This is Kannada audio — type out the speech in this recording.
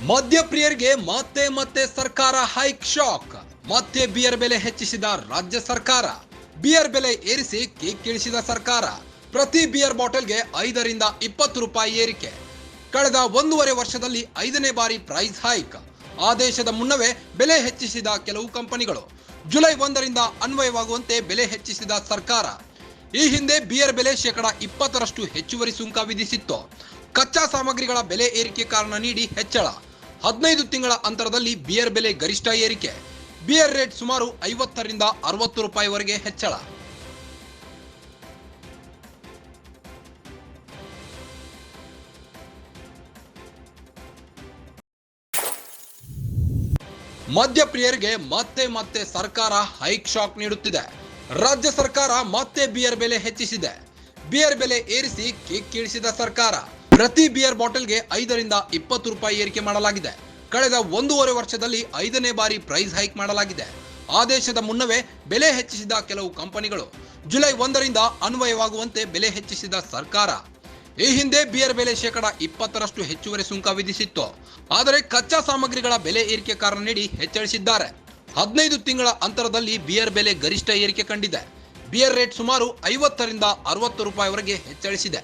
ಮದ್ಯಪ್ರಿಯರಿಗೆ ಮತ್ತೆ ಮತ್ತೆ ಸರ್ಕಾರ ಹೈಕ್ ಶಾಕ್. ಮತ್ತೆ ಬಿಯರ್ ಬೆಲೆ ಹೆಚ್ಚಿಸಿದ ರಾಜ್ಯ ಸರ್ಕಾರ. ಬಿಯರ್ ಬೆಲೆ ಏರಿಸಿ ಕೇಕ್ ಇಳಿಸಿದ ಸರ್ಕಾರ. ಪ್ರತಿ ಬಿಯರ್ ಬಾಟಲ್ಗೆ 5 ರಿಂದ 20 ರೂಪಾಯಿ ಏರಿಕೆ. ಕಳೆದ 1.5 ವರ್ಷದಲ್ಲಿ 5ನೇ ಬಾರಿ ಪ್ರೈಸ್ ಹೈಕ್. ಆದೇಶದ ಮುನ್ನವೇ ಬೆಲೆ ಹೆಚ್ಚಿಸಿದ ಕೆಲವು ಕಂಪನಿಗಳು. ಜುಲೈ 1 ರಿಂದ ಅನ್ವಯವಾಗುವಂತೆ ಬೆಲೆ ಹೆಚ್ಚಿಸಿದ ಸರ್ಕಾರ. ಈ ಹಿಂದೆ ಬಿಯರ್ ಬೆಲೆ 20% ಹೆಚ್ಚುವರಿ ಸುಂಕ ವಿಧಿಸಿತ್ತು. ಕಚ್ಚಾ ಸಾಮಗ್ರಿಗಳ ಬೆಲೆ ಏರಿಕೆ ಕಾರಣ ನೀಡಿ ಹೆಚ್ಚಳ. 15 ತಿಂಗಳ ಅಂತರದಲ್ಲಿ ಬಿಯರ್ ಬೆಲೆ ಗರಿಷ್ಠ ಏರಿಕೆ. ಬಿಯರ್ ರೇಟ್ ಸುಮಾರು 50 ರಿಂದ 60 ರೂಪಾಯಿವರೆಗೆ ಹೆಚ್ಚಳ. ಮದ್ಯಪ್ರಿಯರಿಗೆ ಮತ್ತೆ ಮತ್ತೆ ಸರ್ಕಾರ ಹೈಕ್ ಶಾಕ್ ನೀಡುತ್ತಿದೆ. ರಾಜ್ಯ ಸರ್ಕಾರ ಮತ್ತೆ ಬಿಯರ್ ಬೆಲೆ ಹೆಚ್ಚಿಸಿದೆ. ಬಿಯರ್ ಬೆಲೆ ಏರಿಸಿ ಕೇಕ್ ಇಳಿಸಿದ ಸರ್ಕಾರ. ಪ್ರತಿ ಬಿಯರ್ ಬಾಟಲ್ಗೆ 5 ರಿಂದ 20 ರೂಪಾಯಿ ಏರಿಕೆ ಮಾಡಲಾಗಿದೆ. ಕಳೆದ 1.5 ವರ್ಷದಲ್ಲಿ 5ನೇ ಬಾರಿ ಪ್ರೈಸ್ ಹೈಕ್ ಮಾಡಲಾಗಿದೆ. ಆದೇಶದ ಮುನ್ನವೇ ಬೆಲೆ ಹೆಚ್ಚಿಸಿದ ಕೆಲವು ಕಂಪನಿಗಳು. ಜುಲೈ 1 ರಿಂದ ಅನ್ವಯವಾಗುವಂತೆ ಬೆಲೆ ಹೆಚ್ಚಿಸಿದ ಸರ್ಕಾರ. ಈ ಹಿಂದೆ ಬಿಯರ್ ಬೆಲೆ 20% ಹೆಚ್ಚುವರಿ ಸುಂಕ ವಿಧಿಸಿತ್ತು. ಆದರೆ ಕಚ್ಚಾ ಸಾಮಗ್ರಿಗಳ ಬೆಲೆ ಏರಿಕೆ ಕಾರಣ ನೀಡಿ ಹೆಚ್ಚಳಿಸಿದ್ದಾರೆ. 15 ತಿಂಗಳ ಅಂತರದಲ್ಲಿ ಬಿಯರ್ ಬೆಲೆ ಗರಿಷ್ಠ ಏರಿಕೆ ಕಂಡಿದೆ. ಬಿಯರ್ ರೇಟ್ ಸುಮಾರು 50 ರಿಂದ 60 ರೂಪಾಯಿವರೆಗೆ ಹೆಚ್ಚಳಿಸಿದೆ.